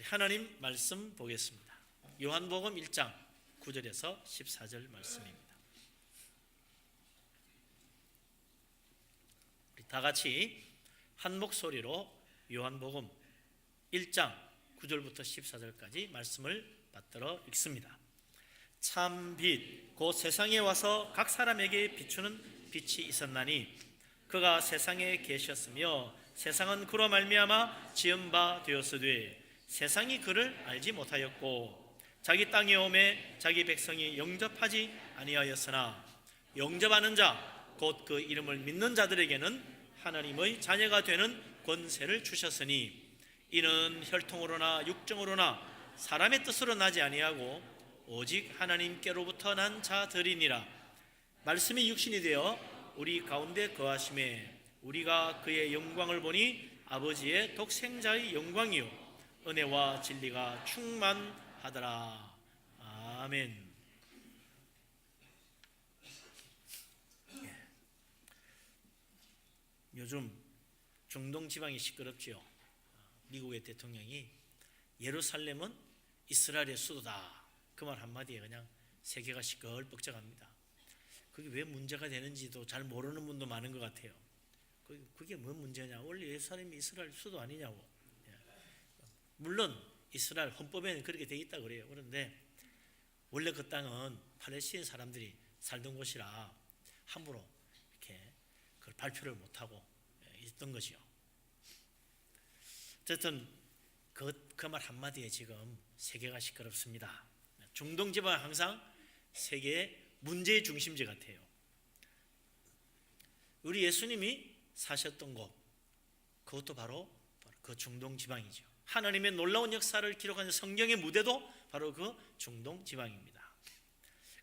하나님 말씀 보겠습니다. 요한복음 1장 9절에서 14절 말씀입니다. 우리 다 같이 한 목소리로 요한복음 1장 9절부터 14절까지 말씀을 받들어 읽습니다. 참 빛 곧 세상에 와서 각 사람에게 비추는 빛이 있었나니 그가 세상에 계셨으며 세상은 그로 말미암아 지은 바 되었으되 세상이 그를 알지 못하였고 자기 땅에 오매 자기 백성이 영접하지 아니하였으나 영접하는 자 곧 그 이름을 믿는 자들에게는 하나님의 자녀가 되는 권세를 주셨으니 이는 혈통으로나 육정으로나 사람의 뜻으로 나지 아니하고 오직 하나님께로부터 난 자들이니라. 말씀이 육신이 되어 우리 가운데 거하심에 우리가 그의 영광을 보니 아버지의 독생자의 영광이요 은혜와 진리가 충만하더라. 아멘. 요즘 중동 지방이 시끄럽지요. 미국의 대통령이 예루살렘은 이스라엘의 수도다. 그 말 한마디에 그냥 세계가 시끌벅적합니다. 그게 왜 문제가 되는지도 잘 모르는 분도 많은 것 같아요. 그게 뭔 문제냐? 원래 예루살렘이 이스라엘 수도 아니냐고. 물론 이스라엘 헌법에는 그렇게 되어 있다 그래요. 그런데 원래 그 땅은 팔레스타인 사람들이 살던 곳이라 함부로 이렇게 그걸 발표를 못하고 있던 거죠. 어쨌든 그 말 한마디에 지금 세계가 시끄럽습니다. 중동 지방은 항상 세계의 문제의 중심지 같아요. 우리 예수님이 사셨던 곳, 그것도 바로 그 중동 지방이죠. 하나님의 놀라운 역사를 기록하는 성경의 무대도 바로 그 중동 지방입니다.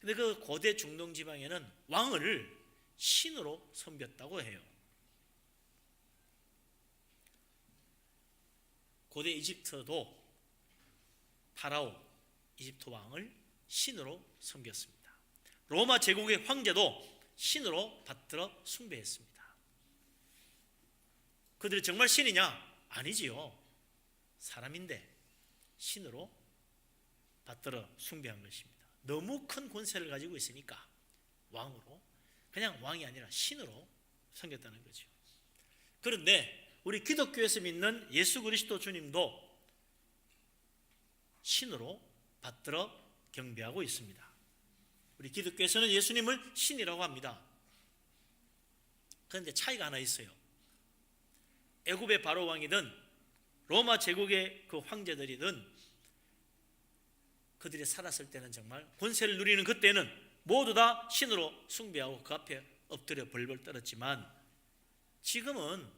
그런데 그 고대 중동 지방에는 왕을 신으로 섬겼다고 해요. 고대 이집트도 파라오 이집트 왕을 신으로 섬겼습니다. 로마 제국의 황제도 신으로 받들어 숭배했습니다. 그들이 정말 신이냐? 아니지요. 사람인데 신으로 받들어 숭배한 것입니다. 너무 큰 권세를 가지고 있으니까 왕으로, 그냥 왕이 아니라 신으로 섬겼다는 거죠. 그런데 우리 기독교에서 믿는 예수 그리스도 주님도 신으로 받들어 경배하고 있습니다. 우리 기독교에서는 예수님을 신이라고 합니다. 그런데 차이가 하나 있어요. 애굽의 바로 왕이든 로마 제국의 그 황제들이든 그들이 살았을 때는 정말 권세를 누리는 그때는 모두 다 신으로 숭배하고 그 앞에 엎드려 벌벌 떨었지만 지금은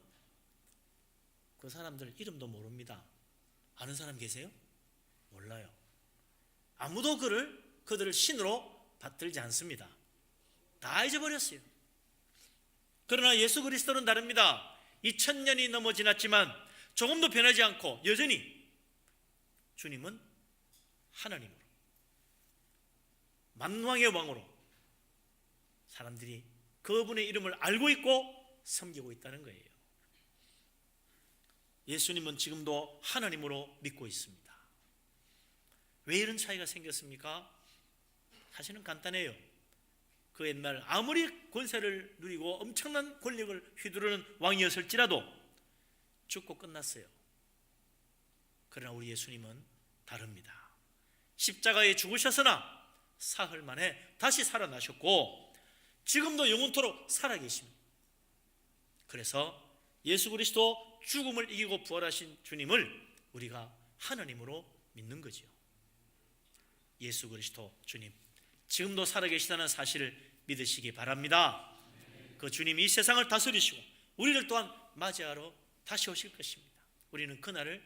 그 사람들 이름도 모릅니다. 아는 사람 계세요? 몰라요. 아무도 그들을 신으로 받들지 않습니다. 다 잊어버렸어요. 그러나 예수 그리스도는 다릅니다. 2000년이 넘어 지났지만 조금도 변하지 않고 여전히 주님은 하나님으로, 만왕의 왕으로 사람들이 그분의 이름을 알고 있고 섬기고 있다는 거예요. 예수님은 지금도 하나님으로 믿고 있습니다. 왜 이런 차이가 생겼습니까? 사실은 간단해요. 그 옛날 아무리 권세를 누리고 엄청난 권력을 휘두르는 왕이었을지라도 죽고 끝났어요. 그러나 우리 예수님은 다릅니다. 십자가에 죽으셨으나 사흘 만에 다시 살아나셨고 지금도 영원토록 살아계십니다. 그래서 예수 그리스도 죽음을 이기고 부활하신 주님을 우리가 하나님으로 믿는 거지요. 예수 그리스도 주님 지금도 살아계시다는 사실을 믿으시기 바랍니다. 그 주님이 이 세상을 다스리시고 우리를 또한 맞이하러 다시 오실 것입니다. 우리는 그날을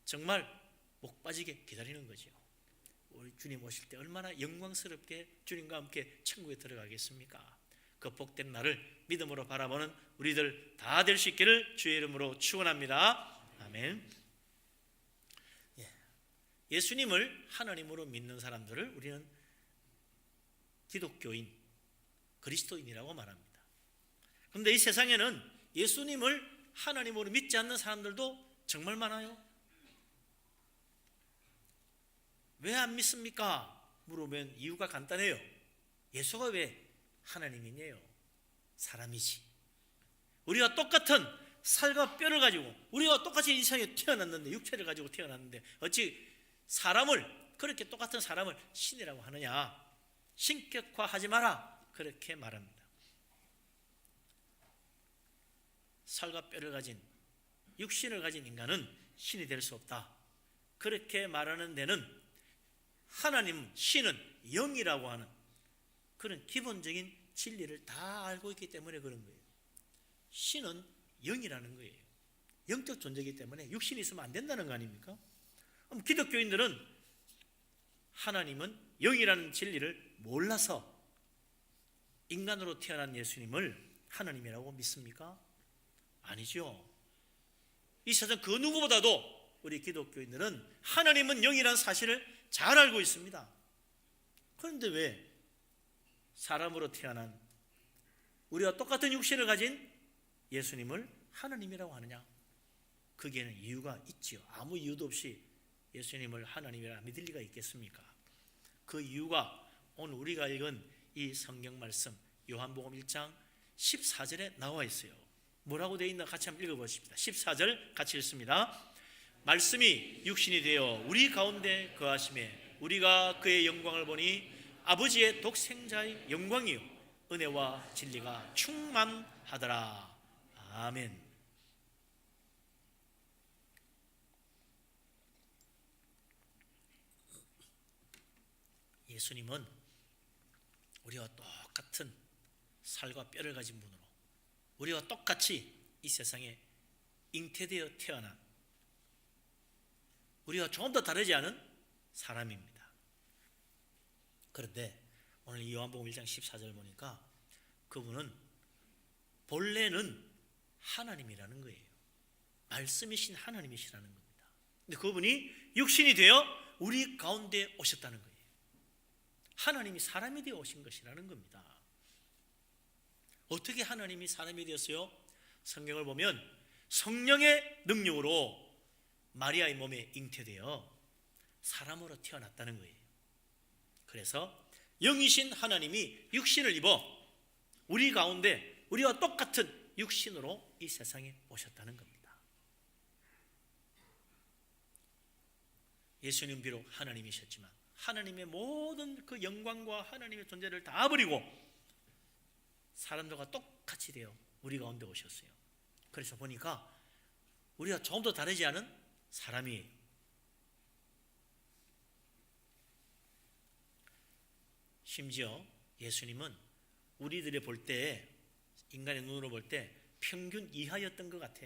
정말 목 빠지게 기다리는 거죠. 우리 주님 오실 때 얼마나 영광스럽게 주님과 함께 천국에 들어가겠습니까? 그 복된 날을 믿음으로 바라보는 우리들 다 될 수 있기를 주의 이름으로 축원합니다. 아멘. 예수님을 하나님으로 믿는 사람들을 우리는 기독교인, 그리스도인이라고 말합니다. 그런데 이 세상에는 예수님을 하나님으로 믿지 않는 사람들도 정말 많아요. 왜 안 믿습니까? 물으면 이유가 간단해요. 예수가 왜 하나님이냐요? 사람이지. 우리가 똑같은 살과 뼈를 가지고, 우리가 똑같이 이 세상에 태어났는데, 육체를 가지고 태어났는데 어찌 사람을, 그렇게 똑같은 사람을 신이라고 하느냐? 신격화하지 마라, 그렇게 말합니다. 살과 뼈를 가진, 육신을 가진 인간은 신이 될 수 없다, 그렇게 말하는 데는 하나님, 신은 영이라고 하는 그런 기본적인 진리를 다 알고 있기 때문에 그런 거예요. 신은 영이라는 거예요. 영적 존재이기 때문에 육신이 있으면 안 된다는 거 아닙니까? 그럼 기독교인들은 하나님은 영이라는 진리를 몰라서 인간으로 태어난 예수님을 하나님이라고 믿습니까? 아니죠. 이 세상 그 누구보다도 우리 기독교인들은 하나님은 영이라는 사실을 잘 알고 있습니다. 그런데 왜 사람으로 태어난 우리와 똑같은 육신을 가진 예수님을 하나님이라고 하느냐? 거기에는 이유가 있지요. 아무 이유도 없이 예수님을 하나님이라 믿을 리가 있겠습니까? 그 이유가 오늘 우리가 읽은 이 성경 말씀 요한복음 1장 14절에 나와 있어요. 뭐라고 되어 있나 같이 한번 읽어보십시다. 14절 같이 읽습니다. 말씀이 육신이 되어 우리 가운데 거하심에 우리가 그의 영광을 보니 아버지의 독생자의 영광이요 은혜와 진리가 충만하더라. 아멘. 예수님은 우리와 똑같은 살과 뼈를 가진 분으로 우리와 똑같이 이 세상에 잉태되어 태어난 우리와 조금 더 다르지 않은 사람입니다. 그런데 오늘 이 요한복음 1장 14절 보니까 그분은 본래는 하나님이라는 거예요. 말씀이신 하나님이시라는 겁니다. 근데 그분이 육신이 되어 우리 가운데 오셨다는 거예요. 하나님이 사람이 되어 오신 것이라는 겁니다. 어떻게 하나님이 사람이 되었어요? 성경을 보면 성령의 능력으로 마리아의 몸에 잉태되어 사람으로 태어났다는 거예요. 그래서 영이신 하나님이 육신을 입어 우리 가운데 우리와 똑같은 육신으로 이 세상에 오셨다는 겁니다. 예수님 비록 하나님이셨지만 하나님의 모든 그 영광과 하나님의 존재를 다 버리고 사람들과 똑같이 되어 우리 가운데 오셨어요. 그래서 보니까 우리가 조금 더 다르지 않은 사람이에요. 심지어 예수님은 우리들이 볼 때, 인간의 눈으로 볼 때 평균 이하였던 것 같아.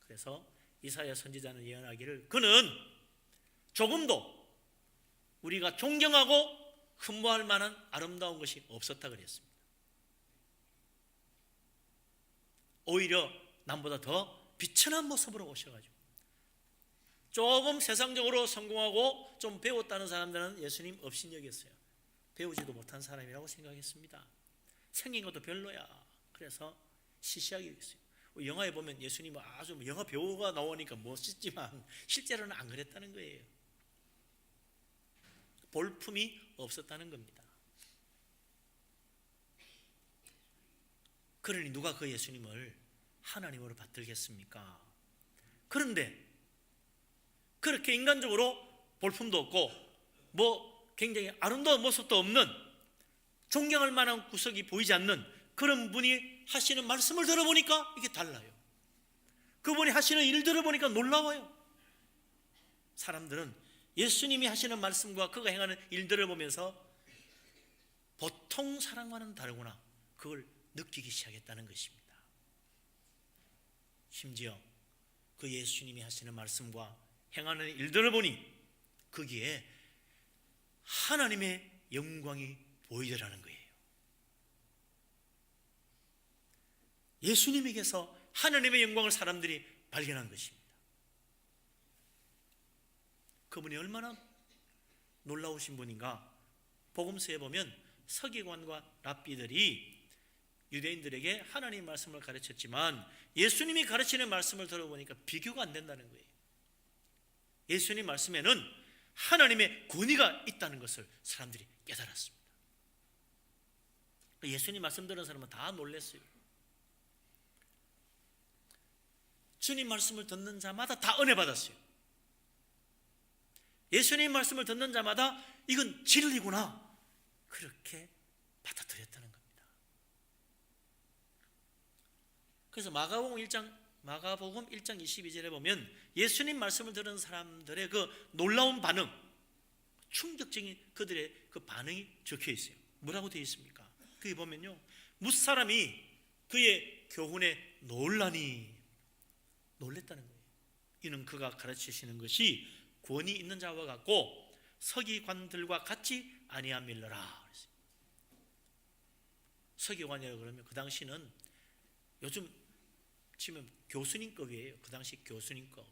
그래서 이사야 선지자는 예언하기를 그는 조금도 우리가 존경하고 흠모할 만한 아름다운 것이 없었다 그랬습니다. 오히려 남보다 더 비천한 모습으로 오셔가지고 조금 세상적으로 성공하고 좀 배웠다는 사람들은 예수님 업신여겼어요. 배우지도 못한 사람이라고 생각했습니다. 생긴 것도 별로야. 그래서 시시하게 여겼어요. 영화에 보면 예수님은 아주 영화 배우가 나오니까 멋있지만 실제로는 안 그랬다는 거예요. 볼품이 없었다는 겁니다. 그러니 누가 그 예수님을 하나님으로 받들겠습니까? 그런데 그렇게 인간적으로 볼품도 없고 뭐 굉장히 아름다운 모습도 없는 존경할 만한 구석이 보이지 않는 그런 분이 하시는 말씀을 들어보니까 이게 달라요. 그분이 하시는 일 들어보니까 놀라워요. 사람들은 예수님이 하시는 말씀과 그가 행하는 일들을 보면서 보통 사람과는 다르구나, 그걸 느끼기 시작했다는 것입니다. 심지어 그 예수님이 하시는 말씀과 행하는 일들을 보니 거기에 하나님의 영광이 보이더라는 거예요. 예수님에게서 하나님의 영광을 사람들이 발견한 것입니다. 그분이 얼마나 놀라우신 분인가. 복음서에 보면 서기관과 랍비들이 유대인들에게 하나님 말씀을 가르쳤지만 예수님이 가르치는 말씀을 들어보니까 비교가 안 된다는 거예요. 예수님 말씀에는 하나님의 권위가 있다는 것을 사람들이 깨달았습니다. 예수님 말씀 들은 사람은 다 놀랐어요. 주님 말씀을 듣는 자마다 다 은혜 받았어요. 예수님 말씀을 듣는 자마다 이건 진리구나, 그렇게 받아들였다는 겁니다. 그래서 마가복음 1장 22절에 보면 예수님 말씀을 들은 사람들의 그 놀라운 반응, 충격적인 그들의 그 반응이 적혀 있어요. 뭐라고 되어 있습니까? 거기 보면요, 무사람이 그의 교훈에 놀랬다는 거예요. 이는 그가 가르치시는 것이 권위 있는 자와 같고 서기관들과 같지 아니함일러라. 서기관이라고 그러면 그 당시는 요즘 치면 교수님급이에요. 그 당시 교수님급.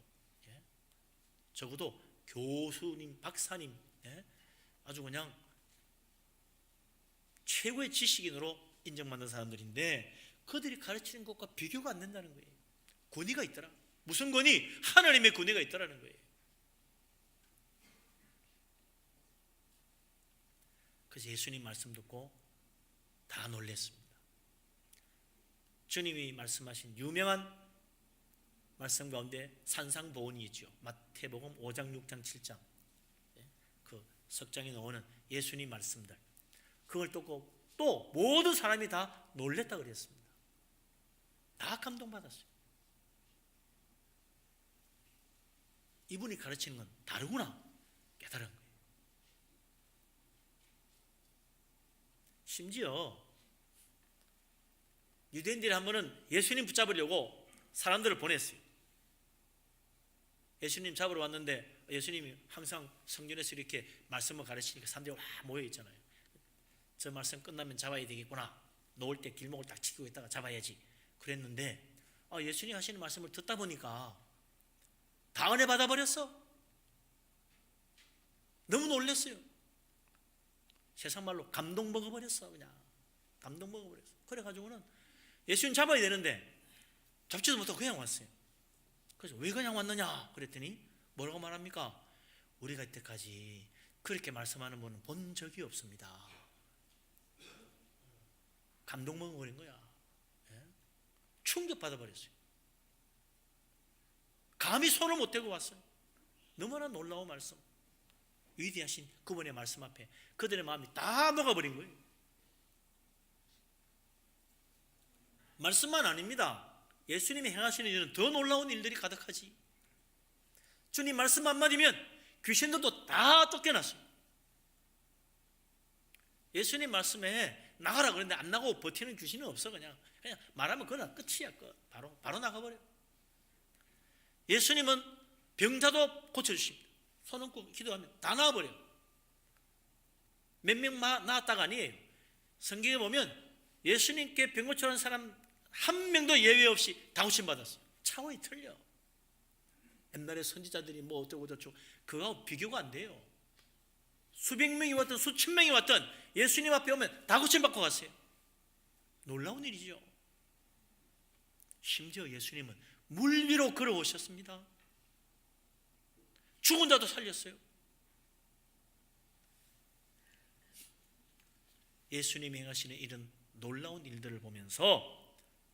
예? 적어도 교수님, 박사님, 예? 아주 그냥 최고의 지식인으로 인정받는 사람들인데 그들이 가르치는 것과 비교가 안 된다는 거예요. 권위가 있더라. 무슨 권위? 하나님의 권위가 있더라는 거예요. 그래서 예수님 말씀 듣고 다 놀랐습니다. 주님이 말씀하신 유명한 말씀 가운데 산상보훈이 있죠. 마태복음 5장, 6장, 7장 그 석장에 나오는 예수님 말씀들, 그걸 듣고 또 모든 사람이 다 놀랬다 그랬습니다. 다 감동받았어요. 이분이 가르치는 건 다르구나 깨달은 거예요. 심지어 유대인들이 한 번은 예수님 붙잡으려고 사람들을 보냈어요. 예수님 잡으러 왔는데 예수님이 항상 성전에서 이렇게 말씀을 가르치니까 사람들이 와 모여 있잖아요. 저 말씀 끝나면 잡아야 되겠구나, 놓을 때 길목을 딱 지키고 있다가 잡아야지 그랬는데 예수님 하시는 말씀을 듣다 보니까 다 은혜 받아버렸어. 너무 놀랐어요. 세상 말로 감동 먹어버렸어. 그냥 감동 먹어버렸어. 그래가지고는 예수님 잡아야 되는데 잡지도 못하고 그냥 왔어요. 그래서 왜 그냥 왔느냐 그랬더니 뭐라고 말합니까? 우리가 이때까지 그렇게 말씀하는 분은 본 적이 없습니다. 감동 먹어버린 거야. 예? 충격받아버렸어요. 감히 손을 못 대고 왔어요. 너무나 놀라운 말씀, 위대하신 그분의 말씀 앞에 그들의 마음이 다 녹아버린 거예요. 말씀만 아닙니다. 예수님이 행하시는 일은 더 놀라운 일들이 가득하지. 주님 말씀 한마디면 귀신들도 다 쫓겨났어요. 예수님 말씀에 나가라 그랬는데 안 나가고 버티는 귀신은 없어. 그냥 말하면 그건 끝이야. 바로 나가버려. 예수님은 병자도 고쳐주십니다. 손 얹고 기도하면 다 나와버려요. 몇 명 나았다가 아니에요. 성경에 보면 예수님께 병 고쳐는 사람 한 명도 예외 없이 다 고침받았어요. 차원이 틀려. 옛날에 선지자들이 뭐 어쩌고 저쩌고 그거하고 비교가 안 돼요. 수백 명이 왔든 수천 명이 왔든 예수님 앞에 오면 다 고침받고 갔어요. 놀라운 일이죠. 심지어 예수님은 물 위로 걸어오셨습니다. 죽은 자도 살렸어요. 예수님이 행하시는 이런 놀라운 일들을 보면서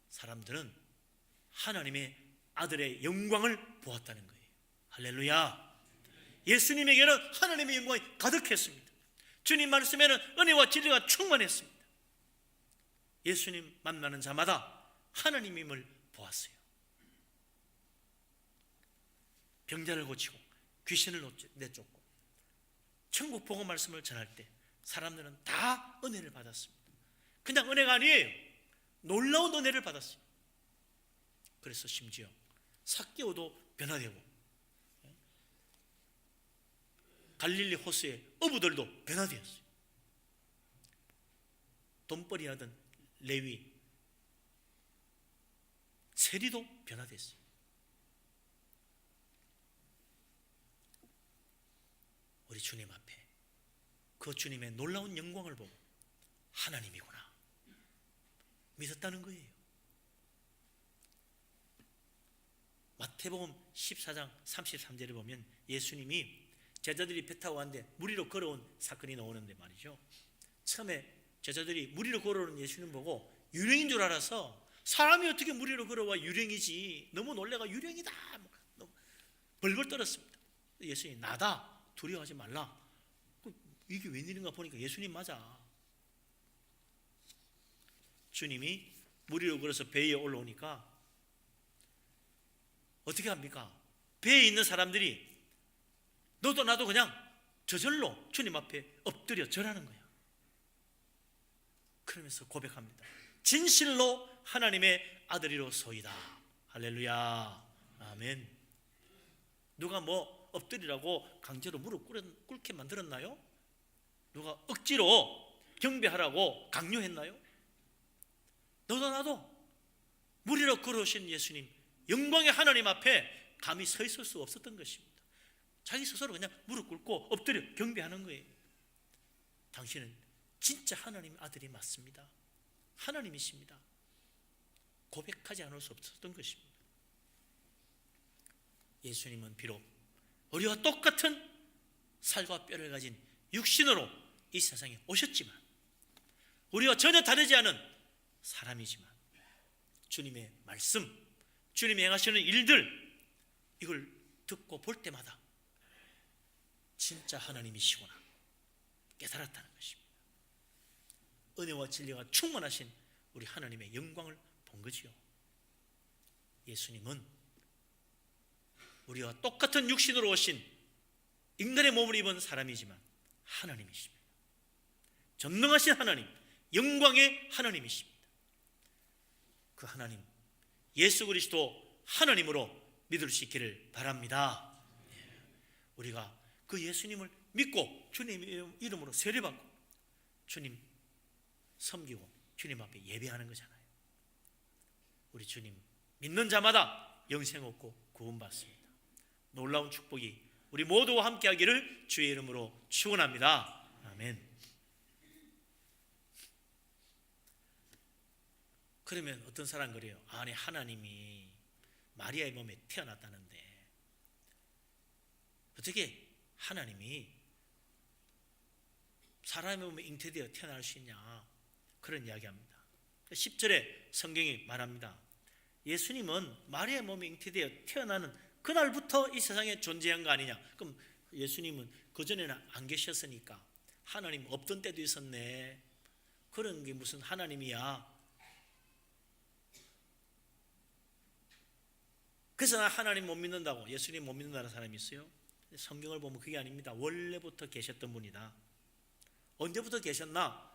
사람들은 하나님의 아들의 영광을 보았다는 거예요. 할렐루야. 예수님에게는 하나님의 영광이 가득했습니다. 주님 말씀에는 은혜와 진리가 충만했습니다. 예수님 만나는 자마다 하나님임을 보았어요. 병자를 고치고 귀신을 내쫓고 천국 복음 말씀을 전할 때 사람들은 다 은혜를 받았습니다. 그냥 은혜가 아니에요. 놀라운 은혜를 받았어요. 그래서 심지어 삭개오도 변화되고 갈릴리 호수의 어부들도 변화되었어요. 돈벌이 하던 레위 세리도 변화됐어요. 우리 주님 앞에 그 주님의 놀라운 영광을 보고 하나님이구나 믿었다는 거예요. 마태복음 14장 33절에 보면 예수님이 제자들이 배 타고 왔는데 물 위로 걸어온 사건이 나오는데 말이죠. 처음에 제자들이 물 위로 걸어오는 예수님 보고 유령인 줄 알아서, 사람이 어떻게 물 위로 걸어와, 유령이지, 너무 놀래가 유령이다 너무 벌벌 떨었습니다. 예수님이 나다, 두려워하지 말라. 이게 웬일인가 보니까 예수님 맞아. 주님이 물 위로 걸어서 배에 올라오니까 어떻게 합니까? 배에 있는 사람들이 너도 나도 그냥 저절로 주님 앞에 엎드려 절하는 거야. 그러면서 고백합니다. 진실로 하나님의 아들이로소이다. 할렐루야. 아멘. 누가 뭐 엎드리라고 강제로 무릎 꿇게 만들었나요? 누가 억지로 경배하라고 강요했나요? 너도 나도 물 위로 걸어오신 예수님, 영광의 하나님 앞에 감히 서 있을 수 없었던 것입니다. 자기 스스로 그냥 무릎 꿇고 엎드려 경배하는 거예요. 당신은 진짜 하나님의 아들이 맞습니다. 하나님이십니다. 고백하지 않을 수 없었던 것입니다. 예수님은 비록 우리와 똑같은 살과 뼈를 가진 육신으로 이 세상에 오셨지만, 우리와 전혀 다르지 않은 사람이지만, 주님의 말씀, 주님이 행하시는 일들, 이걸 듣고 볼 때마다 진짜 하나님이시구나 깨달았다는 것입니다. 은혜와 진리가 충만하신 우리 하나님의 영광을 본 거지요. 예수님은 우리와 똑같은 육신으로 오신 인간의 몸을 입은 사람이지만 하나님이십니다. 전능하신 하나님, 영광의 하나님이십니다. 그 하나님, 예수 그리스도 하나님으로 믿을 수 있기를 바랍니다. 우리가 그 예수님을 믿고 주님의 이름으로 세례받고 주님 섬기고 주님 앞에 예배하는 거잖아요. 우리 주님 믿는 자마다 영생 얻고 구원받습니다. 놀라운 축복이 우리 모두와 함께 하기를 주의 이름으로 축원합니다. 아멘. 그러면 어떤 사람 그래요. 아니, 하나님이 마리아의 몸에 태어났다는데 어떻게 하나님이 사람의 몸에 잉태되어 태어날 수 있냐, 그런 이야기합니다. 10절에 성경이 말합니다. 예수님은 마리아의 몸에 잉태되어 태어나는 그날부터 이 세상에 존재한 거 아니냐. 그럼 예수님은 그전에는 안 계셨으니까 하나님 없던 때도 있었네, 그런 게 무슨 하나님이야. 그래서 나 하나님 못 믿는다고, 예수님 못 믿는다는 사람이 있어요? 성경을 보면 그게 아닙니다. 원래부터 계셨던 분이다. 언제부터 계셨나?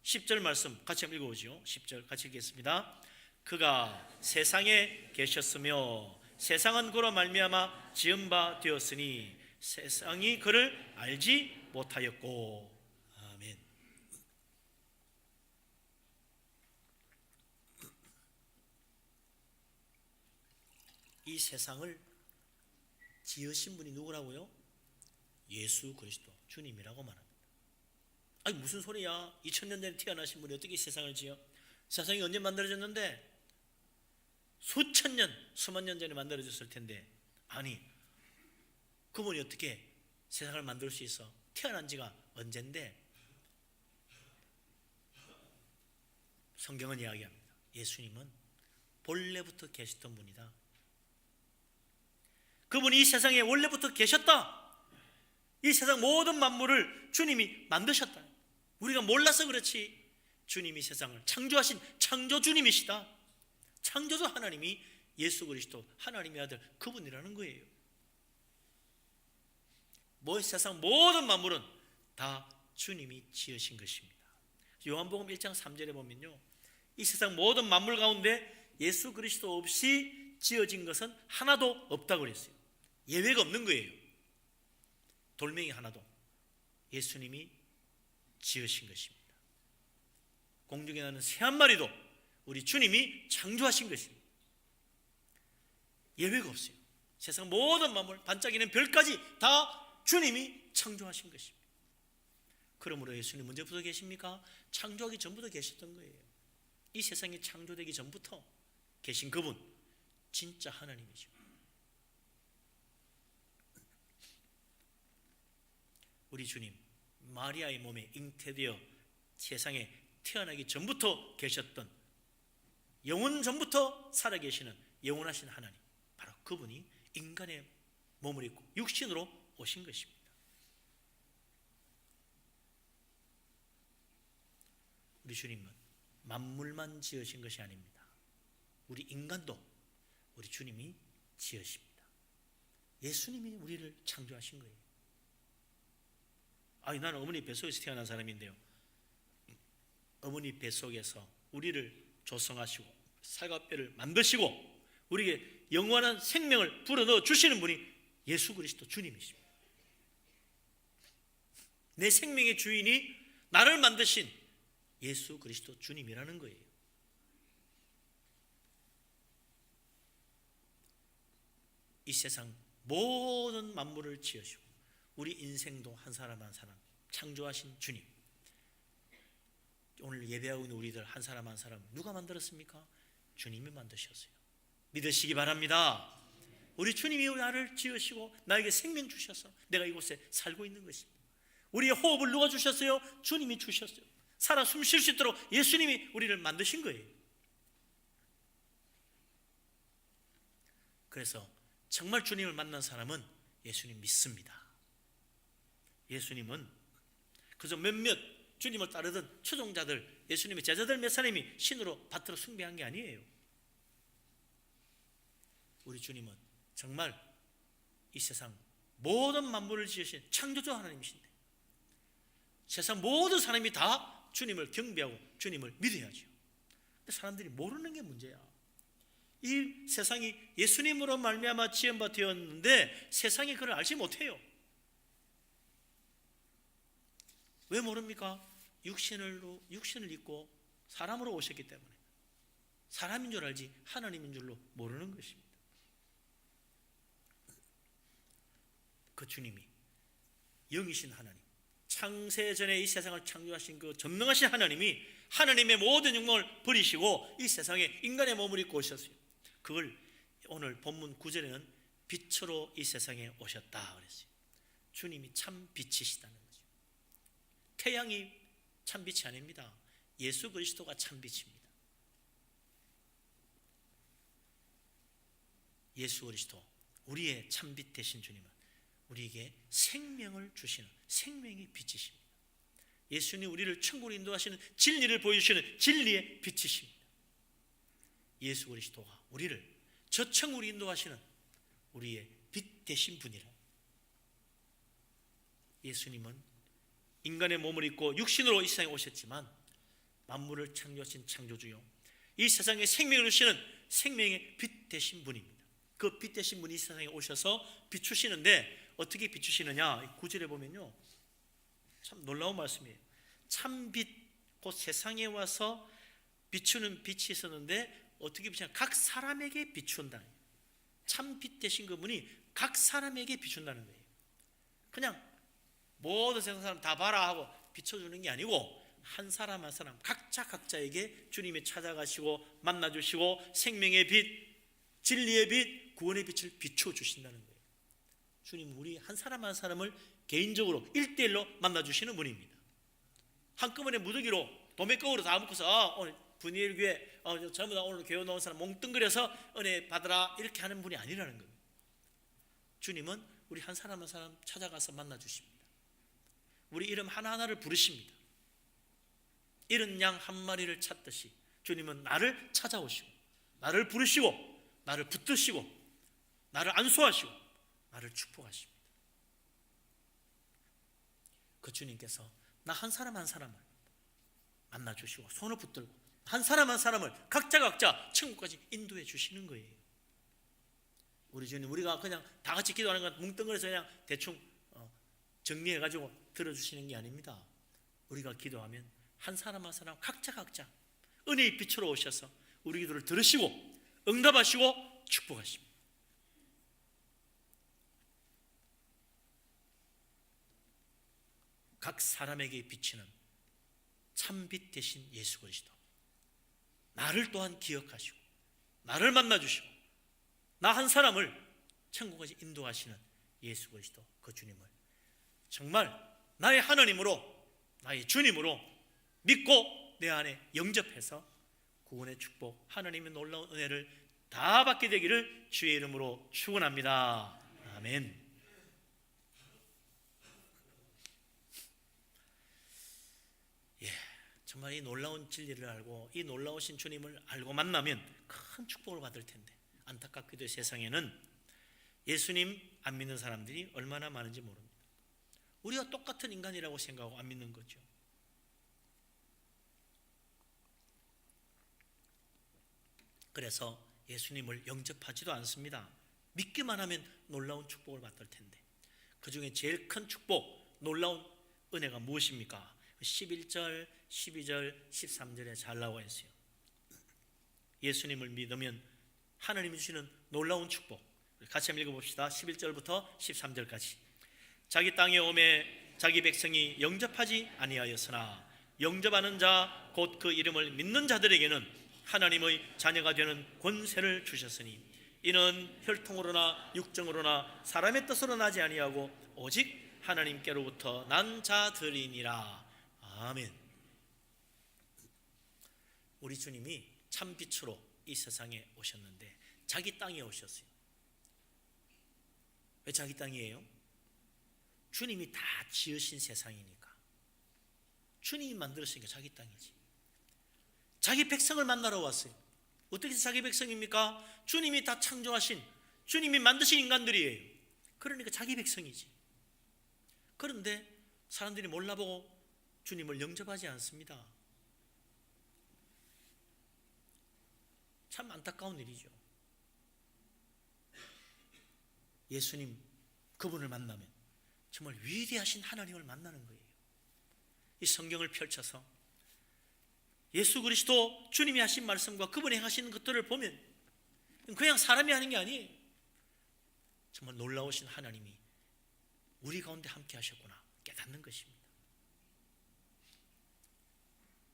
10절 말씀 같이 한번 읽어보죠. 10절 같이 읽겠습니다. 그가 세상에 계셨으며 세상은 그로 말미암아 지은 바 되었으니 세상이 그를 알지 못하였고. 아멘. 이 세상을 지으신 분이 누구라고요? 예수 그리스도 주님이라고 말합니다. 아니, 무슨 소리야? 2000년 전에 태어나신 분이 어떻게 세상을 지어? 세상이 언제 만들어졌는데? 수천 년, 수만 년 전에 만들어졌을 텐데, 아니, 그분이 어떻게 세상을 만들 수 있어? 태어난 지가 언젠데? 성경은 이야기합니다. 예수님은 본래부터 계셨던 분이다. 그분이 이 세상에 원래부터 계셨다. 이 세상 모든 만물을 주님이 만드셨다. 우리가 몰라서 그렇지 주님이 세상을 창조하신 창조주님이시다. 창조주 하나님이 예수 그리스도 하나님의 아들 그분이라는 거예요. 세상 모든 만물은 다 주님이 지으신 것입니다. 요한복음 1장 3절에 보면요, 이 세상 모든 만물 가운데 예수 그리스도 없이 지어진 것은 하나도 없다고 그랬어요. 예외가 없는 거예요. 돌멩이 하나도 예수님이 지으신 것입니다. 공중에 나는 새 한 마리도 우리 주님이 창조하신 것입니다. 예외가 없어요. 세상 모든 만물, 반짝이는 별까지 다 주님이 창조하신 것입니다. 그러므로 예수님 언제부터 계십니까? 창조하기 전부터 계셨던 거예요. 이 세상이 창조되기 전부터 계신 그분, 진짜 하나님이죠. 우리 주님 마리아의 몸에 잉태되어 세상에 태어나기 전부터 계셨던, 영원 전부터 살아계시는 영원하신 하나님, 바로 그분이 인간의 몸을 입고 육신으로 오신 것입니다. 우리 주님은 만물만 지으신 것이 아닙니다. 우리 인간도 우리 주님이 지으십니다. 예수님이 우리를 창조하신 거예요. 나는 어머니 뱃속에서 태어난 사람인데요, 어머니 뱃속에서 우리를 조성하시고 살과 뼈를 만드시고 우리에게 영원한 생명을 불어넣어 주시는 분이 예수 그리스도 주님이십니다. 내 생명의 주인이 나를 만드신 예수 그리스도 주님이라는 거예요. 이 세상 모든 만물을 지으시고 우리 인생도 한 사람 한 사람 창조하신 주님, 오늘 예배하고 있는 우리들 한 사람 한 사람 누가 만들었습니까? 주님이 만드셨어요. 믿으시기 바랍니다. 우리 주님이 나를 지으시고 나에게 생명 주셔서 내가 이곳에 살고 있는 것입니다. 우리의 호흡을 누가 주셨어요? 주님이 주셨어요. 살아 숨 쉴 수 있도록 예수님이 우리를 만드신 거예요. 그래서 정말 주님을 만난 사람은 예수님 믿습니다. 예수님은 그저 몇몇 주님을 따르던 추종자들, 예수님의 제자들 몇 사람이 신으로 받들어 숭배한 게 아니에요. 우리 주님은 정말 이 세상 모든 만물을 지으신 창조주 하나님이신데 세상 모든 사람이 다 주님을 경배하고 주님을 믿어야죠. 근데 사람들이 모르는 게 문제야. 이 세상이 예수님으로 말미암아 지은 바 되었는데 세상이 그걸 알지 못해요. 왜 모릅니까? 육신을 입고 사람으로 오셨기 때문에 사람인 줄 알지 하나님인 줄로 모르는 것입니다. 그 주님이 영이신 하나님, 창세전에 이 세상을 창조하신 그 전능하신 하나님이 하나님의 모든 영광을 버리시고 이 세상에 인간의 몸을 입고 오셨어요. 그걸 오늘 본문 9절에는 빛으로 이 세상에 오셨다 그랬어요. 주님이 참 빛이시다는 거죠. 태양이 참 빛이 아닙니다. 예수 그리스도가 참 빛입니다. 예수 그리스도, 우리의 참 빛 되신 주님은 우리에게 생명을 주시는 생명의 빛이십니다. 예수님 우리를 천국으로 인도하시는 진리를 보여주시는 진리의 빛이십니다. 예수 그리스도가 우리를 저 천국으로 인도하시는 우리의 빛 되신 분이라. 예수님은 인간의 몸을 입고 육신으로 이 세상에 오셨지만 만물을 창조하신 창조주요, 이 세상에 생명을 주시는 생명의 빛 되신 분입니다. 그 빛 되신 분이 이 세상에 오셔서 비추시는데 어떻게 비추시느냐? 9절에 보면요, 참 놀라운 말씀이에요. 참빛, 곧 세상에 와서 비추는 빛이 있었는데 어떻게 비추냐? 각 사람에게 비춘다. 참빛 되신 그분이 각 사람에게 비춘다는 거예요. 그냥 모든 세상 사람 다 봐라 하고 비춰주는 게 아니고 한 사람 한 사람 각자에게 주님이 찾아가시고 만나주시고 생명의 빛, 진리의 빛, 구원의 빛을 비춰주신다는 거예요. 주님은 우리 한 사람 한 사람을 개인적으로 1대1로 만나주시는 분입니다. 한꺼번에 무더기로 도매꺼으로 다 묶어서 오늘 분이엘교회 전부 다 오늘 교회 나온 사람 몽뚱그려서 은혜 받으라 이렇게 하는 분이 아니라는 거예요. 주님은 우리 한 사람 한 사람 찾아가서 만나주십니다. 우리 이름 하나하나를 부르십니다. 이른 양 한 마리를 찾듯이 주님은 나를 찾아오시고 나를 부르시고 나를 붙드시고 나를 안수하시고 나를 축복하십니다. 그 주님께서 나 한 사람 한 사람을 만나주시고 손을 붙들고 한 사람 한 사람을 각자 천국까지 인도해 주시는 거예요. 우리 주님, 우리가 그냥 다 같이 기도하는 건 뭉뚱그려서 그냥 대충 정리해가지고 들어주시는 게 아닙니다. 우리가 기도하면 한 사람 한 사람 각자 은혜의 빛으로 오셔서 우리 기도를 들으시고 응답하시고 축복하십니다. 각 사람에게 비치는 참빛 되신 예수 그리스도, 나를 또한 기억하시고 나를 만나주시고 나 한 사람을 천국까지 인도하시는 예수 그리스도, 그 주님을 정말 나의 하나님으로, 나의 주님으로 믿고 내 안에 영접해서 구원의 축복, 하나님의 놀라운 은혜를 다 받게 되기를 주의 이름으로 축원합니다. 아멘. 정말 이 놀라운 진리를 알고 이 놀라우신 주님을 알고 만나면 큰 축복을 받을 텐데, 안타깝게도 세상에는 예수님 안 믿는 사람들이 얼마나 많은지 모릅니다. 우리가 똑같은 인간이라고 생각하고 안 믿는 거죠. 그래서 예수님을 영접하지도 않습니다. 믿기만 하면 놀라운 축복을 받을 텐데, 그 중에 제일 큰 축복, 놀라운 은혜가 무엇입니까? 11절, 12절, 13절에 잘 나와 있어요. 예수님을 믿으면 하나님이 주시는 놀라운 축복, 같이 한번 읽어봅시다. 11절부터 13절까지. 자기 땅에 오매 자기 백성이 영접하지 아니하였으나 영접하는 자 곧 그 이름을 믿는 자들에게는 하나님의 자녀가 되는 권세를 주셨으니 이는 혈통으로나 육정으로나 사람의 뜻으로 나지 아니하고 오직 하나님께로부터 난 자들이니라. 아멘. 우리 주님이 참 빛으로 이 세상에 오셨는데 자기 땅에 오셨어요. 왜 자기 땅이에요? 주님이 다 지으신 세상이니까. 주님이 만들었으니까 자기 땅이지. 자기 백성을 만나러 왔어요. 어떻게 해서 자기 백성입니까? 주님이 다 창조하신, 주님이 만드신 인간들이에요. 그러니까 자기 백성이지. 그런데 사람들이 몰라보고 주님을 영접하지 않습니다. 참 안타까운 일이죠. 예수님, 그분을 만나면 정말 위대하신 하나님을 만나는 거예요. 이 성경을 펼쳐서 예수 그리스도 주님이 하신 말씀과 그분이 행하시는 것들을 보면 그냥 사람이 하는 게 아니에요. 정말 놀라우신 하나님이 우리 가운데 함께 하셨구나 깨닫는 것입니다.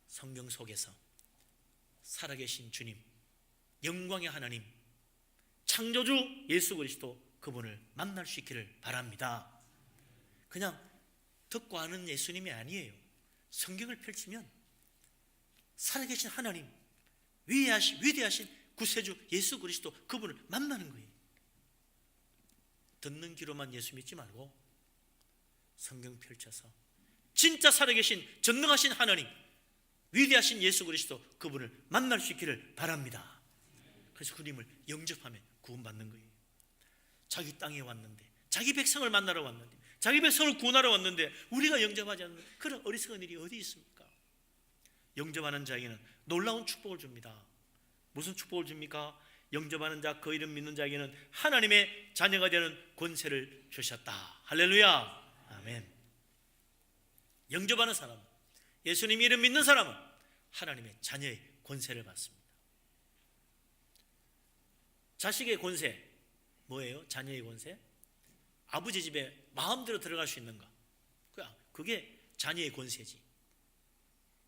성경 속에서 살아계신 주님, 영광의 하나님, 창조주 예수 그리스도, 그분을 만날 수 있기를 바랍니다. 그냥 듣고 아는 예수님이 아니에요. 성경을 펼치면 살아계신 하나님, 위대하신 구세주 예수 그리스도, 그분을 만나는 거예요. 듣는 귀로만 예수 믿지 말고 성경 펼쳐서 진짜 살아계신 전능하신 하나님, 위대하신 예수 그리스도, 그분을 만날 수 있기를 바랍니다. 그래서 그님을 영접하면 구원받는 거예요. 자기 땅에 왔는데, 자기 백성을 만나러 왔는데, 자기 백성을 구원하러 왔는데 우리가 영접하지 않는 그런 어리석은 일이 어디 있습니까? 영접하는 자에게는 놀라운 축복을 줍니다. 무슨 축복을 줍니까? 영접하는 자, 그 이름 믿는 자에게는 하나님의 자녀가 되는 권세를 주셨다. 할렐루야. 아멘. 영접하는 사람, 예수님 이름 믿는 사람은 하나님의 자녀의 권세를 받습니다. 자식의 권세 뭐예요? 자녀의 권세? 아버지 집에 마음대로 들어갈 수 있는 거, 그게 자녀의 권세지.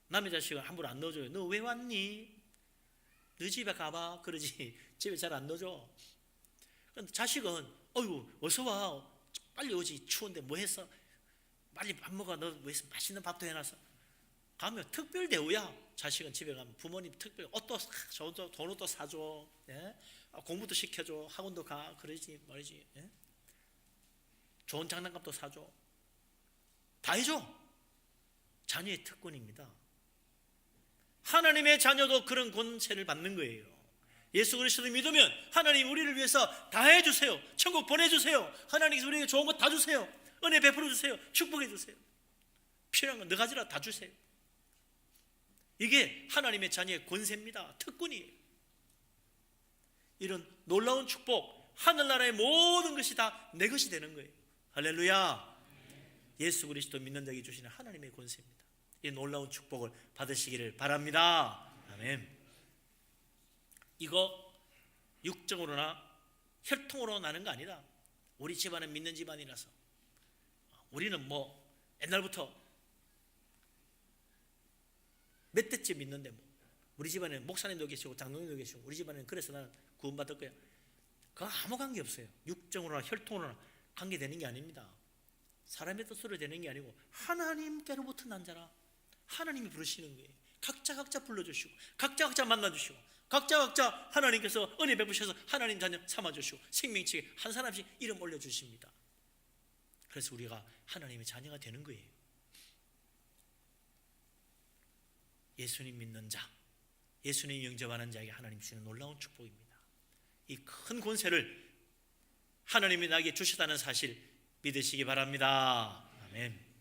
남의 자식을 함부로 안 넣어줘요. 너 왜 왔니? 너 집에 가봐 그러지 집에 잘 안 넣어줘. 그런데 자식은 어이구 어서 와, 빨리 오지, 추운데 뭐 했어? 빨리 밥 먹어, 너 왜 맛있는 밥도 해놨어. 가면 특별 대우야. 자식은 집에 가면 부모님 특별 옷도 사줘, 돈도 사줘, 예? 공부도 시켜줘, 학원도 가 그러지 말이지, 예? 좋은 장난감도 사줘, 다 해줘. 자녀의 특권입니다. 하나님의 자녀도 그런 권세를 받는 거예요. 예수 그리스도를 믿으면 하나님 우리를 위해서 다 해주세요. 천국 보내주세요. 하나님께서 우리에게 좋은 것 다 주세요. 은혜 베풀어 주세요. 축복해 주세요. 필요한 건 너 가지라 다 주세요. 이게 하나님의 자녀의 권세입니다. 특권이에요. 이런 놀라운 축복, 하늘나라의 모든 것이 다 내 것이 되는 거예요. 할렐루야. 예수 그리스도 믿는 자에게 주시는 하나님의 권세입니다. 이 놀라운 축복을 받으시기를 바랍니다. 아멘. 이거 육정으로나 혈통으로 나는 거 아니다. 우리 집안은 믿는 집안이라서, 우리는 뭐 옛날부터 몇 대째 믿는데 뭐 우리 집안에는 목사님도 계시고 장로님도 계시고 우리 집안에는 그래서 나는 구원받을 거야. 그거 아무 관계 없어요. 육정으로나 혈통으로나 관계되는 게 아닙니다. 사람의 뜻으로 되는 게 아니고 하나님께로부터 난 자라. 하나님이 부르시는 거예요. 각자 불러주시고 각자 만나주시고 각자 하나님께서 은혜 베푸셔서 하나님 자녀 삼아주시고 생명책에 한 사람씩 이름 올려주십니다. 그래서 우리가 하나님의 자녀가 되는 거예요. 예수님 믿는 자, 예수님 영접하는 자에게 하나님 주시는 놀라운 축복입니다. 이 큰 권세를 하나님이 나에게 주셨다는 사실 믿으시기 바랍니다. 아멘.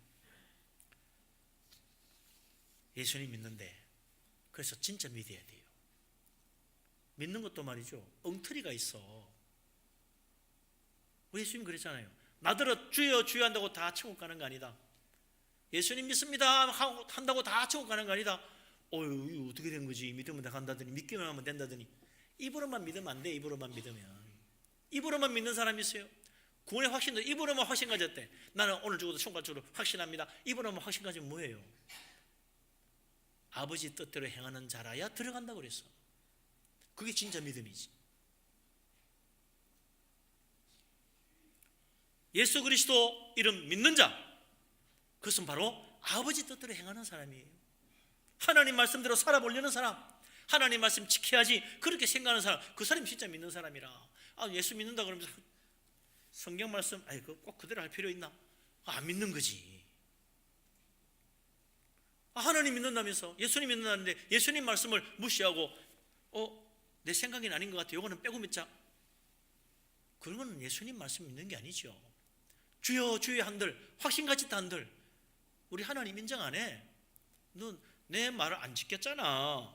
예수님 믿는데 그래서 진짜 믿어야 돼요. 믿는 것도 말이죠, 엉터리가 있어. 우리 예수님 그랬잖아요. 나더러 주여 주여 한다고 다 천국 가는 거 아니다. 예수님 믿습니다 한다고 다 천국 가는 거 아니다. 이거 어떻게 된 거지? 믿으면 다 간다더니, 믿기만 하면 된다더니. 입으로만 믿으면 안 돼. 입으로만 믿는 사람이 있어요. 구원의 확신도 입으로만 확신 가졌대. 나는 오늘 죽어도 총괄적으로 확신합니다. 입으로만 확신 가지면 뭐예요? 아버지 뜻대로 행하는 자라야 들어간다고 그랬어. 그게 진짜 믿음이지. 예수 그리스도 이름 믿는 자, 그것은 바로 아버지 뜻대로 행하는 사람이에요. 하나님 말씀대로 살아보려는 사람, 하나님 말씀 지켜야지 그렇게 생각하는 사람, 그 사람이 진짜 믿는 사람이라. 예수 믿는다 그러면서 성경 말씀 꼭 그대로 할 필요 있나? 안 믿는 거지. 하나님 믿는다면서, 예수님 믿는다는데 예수님 말씀을 무시하고 내 생각이 아닌 것 같아, 요거는 빼고 믿자. 그런 건 예수님 말씀 믿는 게 아니죠. 주여 주여 한들, 확신같이 한들 우리 하나님 인정 안 해. 너 내 말을 안 지켰잖아.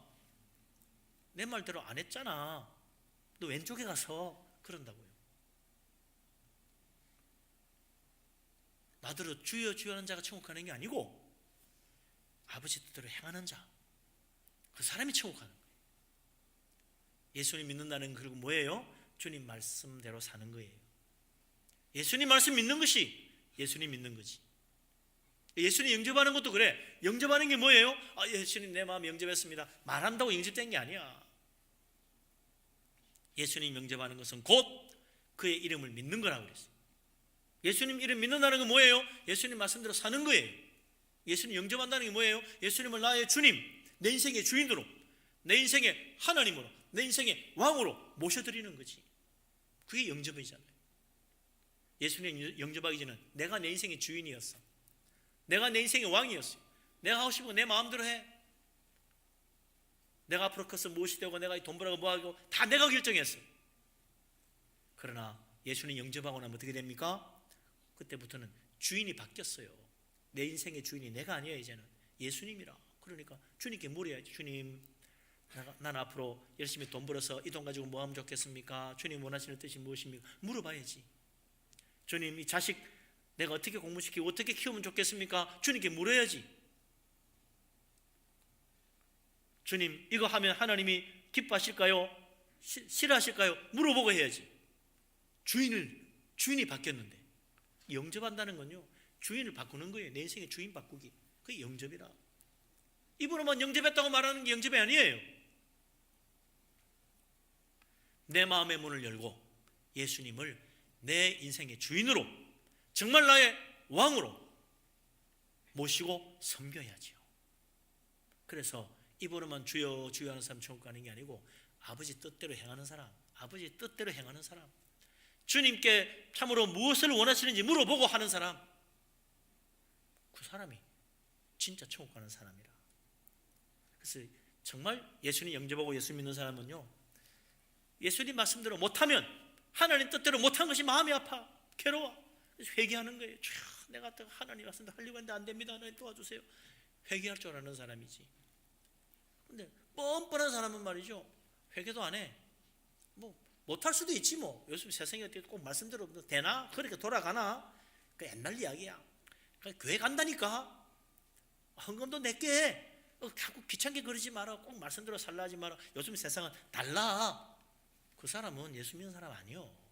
내 말대로 안 했잖아. 너 왼쪽에 가서 그런다고요. 나더러 주여 주여 하는 자가 천국 가는 게 아니고 아버지 뜻대로 행하는 자, 그 사람이 천국 가는 거예요. 예수님 믿는다는 건 그리고 뭐예요? 주님 말씀대로 사는 거예요. 예수님 말씀 믿는 것이 예수님 믿는 거지. 예수님 영접하는 것도 그래. 영접하는 게 뭐예요? 예수님 내 마음 영접했습니다 말한다고 영접된 게 아니야. 예수님 영접하는 것은 곧 그의 이름을 믿는 거라고 그랬어요. 예수님 이름 믿는다는 건 뭐예요? 예수님 말씀대로 사는 거예요. 예수님 영접한다는 게 뭐예요? 예수님을 나의 주님, 내 인생의 주인으로, 내 인생의 하나님으로, 내 인생의 왕으로 모셔드리는 거지. 그게 영접이잖아요. 예수님 영접하기 전에는 내가 내 인생의 주인이었어. 내가 내 인생의 왕이었어요. 내가 하고 싶은 거 내 마음대로 해. 내가 앞으로 커서 무엇이 되고 내가 돈 벌어가 뭐하고 다 내가 결정했어요. 그러나 예수님 영접하고 나면 어떻게 됩니까? 그때부터는 주인이 바뀌었어요. 내 인생의 주인이 내가 아니에요. 이제는 예수님이라. 그러니까 주님께 물어야지. 주님, 난 앞으로 열심히 돈 벌어서 이 돈 가지고 뭐 하면 좋겠습니까? 주님 원하시는 뜻이 무엇입니까? 물어봐야지. 주님, 이 자식 내가 어떻게 공부시키고 어떻게 키우면 좋겠습니까? 주님께 물어야지. 주님, 이거 하면 하나님이 기뻐하실까요? 싫어하실까요? 물어보고 해야지. 주인이 바뀌었는데. 영접한다는 건요, 주인을 바꾸는 거예요. 내 인생의 주인 바꾸기. 그게 영접이라. 입으로만 영접했다고 말하는 게 영접이 아니에요. 내 마음의 문을 열고 예수님을 내 인생의 주인으로, 정말 나의 왕으로 모시고 섬겨야지요. 그래서 입으로만 주여 주여 하는 사람 천국 가는 게 아니고 아버지 뜻대로 행하는 사람, 아버지 뜻대로 행하는 사람, 주님께 참으로 무엇을 원하시는지 물어보고 하는 사람, 그 사람이 진짜 천국 가는 사람이라. 그래서 정말 예수님 영접하고 예수 믿는 사람은요, 예수님 말씀대로 못하면, 하나님 뜻대로 못한 것이 마음이 아파, 괴로워. 회개하는 거예요. 내가 하나님 말씀대로 하려고 했는데 안 됩니다. 하나님 도와주세요. 회개할 줄 아는 사람이지. 근데 뻔뻔한 사람은 말이죠, 회개도 안 해. 못할 수도 있지 뭐. 요즘 세상에 어떻게 꼭 말씀대로 되나? 그렇게 돌아가나? 그 옛날 이야기야. 교회 간다니까. 헌금도 내게 해. 자꾸 귀찮게 그러지 마라. 꼭 말씀대로 살라 하지 마라. 요즘 세상은 달라. 그 사람은 예수 믿는 사람 아니요.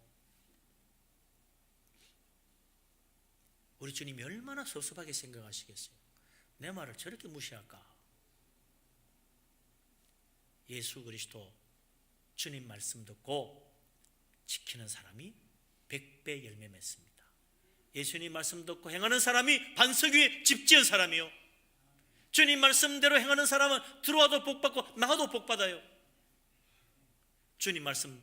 우리 주님이 얼마나 섭섭하게 생각하시겠어요? 내 말을 저렇게 무시할까? 예수 그리스도 주님 말씀 듣고 지키는 사람이 100배 열매 맺습니다. 예수님 말씀 듣고 행하는 사람이 반석 위에 집 지은 사람이요, 주님 말씀대로 행하는 사람은 들어와도 복받고 나가도 복받아요. 주님 말씀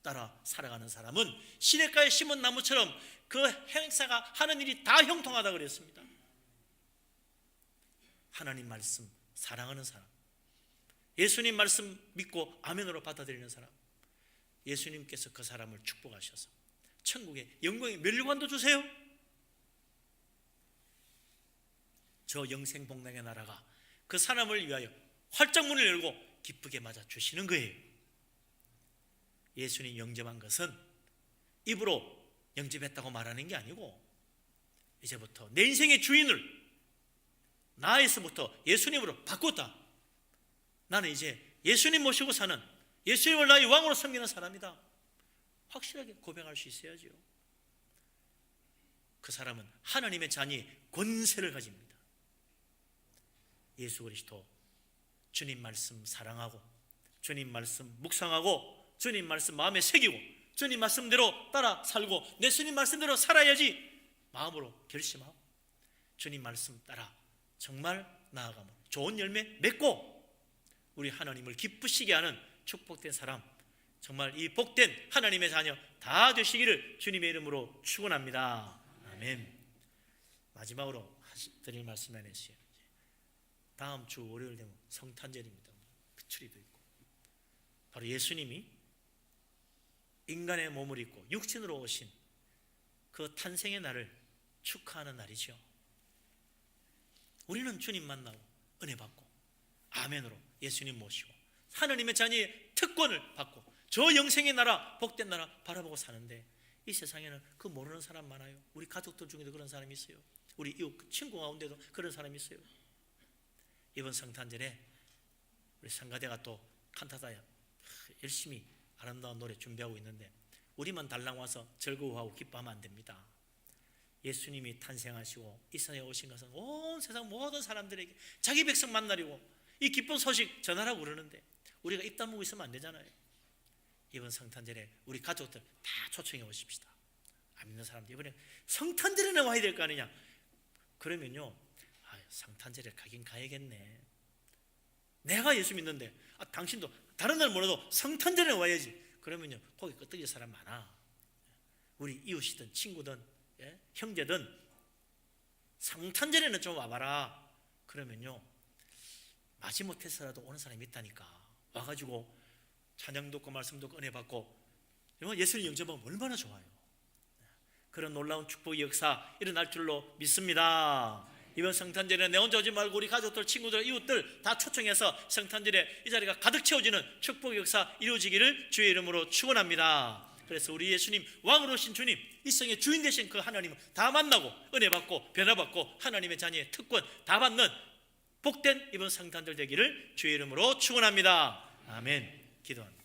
따라 살아가는 사람은 시냇가에 심은 나무처럼 그 행사가 하는 일이 다 형통하다 그랬습니다. 하나님 말씀 사랑하는 사람, 예수님 말씀 믿고 아멘으로 받아들이는 사람, 예수님께서 그 사람을 축복하셔서 천국의 영광의 멸류관도 주세요. 저 영생복락의 나라가 그 사람을 위하여 활짝 문을 열고 기쁘게 맞아 주시는 거예요. 예수님 영접한 것은 입으로 영접했다고 말하는 게 아니고, 이제부터 내 인생의 주인을 나에서부터 예수님으로 바꿨다. 나는 이제 예수님 모시고 사는, 예수님을 나의 왕으로 섬기는 사람이다. 확실하게 고백할 수 있어야죠. 그 사람은 하나님의 자녀의 권세를 가집니다. 예수 그리스도 주님 말씀 사랑하고, 주님 말씀 묵상하고, 주님 말씀 마음에 새기고, 주님 말씀대로 따라 살고, 내 주님 말씀대로 살아야지 마음으로 결심하고 주님 말씀 따라 정말 나아가면 좋은 열매 맺고 우리 하나님을 기쁘시게 하는 축복된 사람, 정말 이 복된 하나님의 자녀 다 되시기를 주님의 이름으로 축원합니다. 아멘. 마지막으로 드릴 말씀 안에서요, 다음 주 월요일 되면 성탄절입니다. 피추리도 있고, 바로 예수님이 인간의 몸을 입고 육신으로 오신 그 탄생의 날을 축하하는 날이죠. 우리는 주님 만나고 은혜 받고 아멘으로 예수님 모시고 하나님의 자녀의 특권을 받고 저 영생의 나라, 복된 나라 바라보고 사는데, 이 세상에는 그 모르는 사람 많아요. 우리 가족들 중에도 그런 사람이 있어요. 우리 이웃 친구 가운데도 그런 사람이 있어요. 이번 성탄절에 우리 상가대가 또 칸타타 열심히 아름다운 노래 준비하고 있는데, 우리만 달랑 와서 즐거워하고 기뻐하면 안 됩니다. 예수님이 탄생하시고 이 세상에 오신 것은 온 세상 모든 사람들에게 자기 백성 만나려고 이 기쁜 소식 전하라고 그러는데, 우리가 입 다물고 있으면 안 되잖아요. 이번 성탄절에 우리 가족들 다 초청해 오십시다. 안 믿는 사람들 이번에 성탄절에는 와야 될 거 아니냐. 그러면요, 성탄절에 가긴 가야겠네. 내가 예수 믿는데 당신도 다른 날 몰라도 성탄절에 와야지. 그러면요, 거기 끄떡일 사람 많아. 우리 이웃이든 친구든 형제든 성탄절에는 좀 와봐라. 그러면요, 마지못해서라도 오는 사람이 있다니까. 와가지고 찬양 듣고 말씀 듣고 은혜 받고 예수님 영접하면 얼마나 좋아요. 그런 놀라운 축복의 역사 일어날 줄로 믿습니다. 이번 성탄절에 내 혼자 오지 말고 우리 가족들, 친구들, 이웃들 다 초청해서 성탄절에 이 자리가 가득 채워지는 축복의 역사 이루어지기를 주의 이름으로 축원합니다. 그래서 우리 예수님 왕으로 오신 주님, 이 세상의 주인 되신 그 하나님을 다 만나고 은혜 받고 변화받고 하나님의 자녀의 특권 다 받는 복된 이번 성탄절 되기를 주의 이름으로 축원합니다. 아멘. 기도합니다.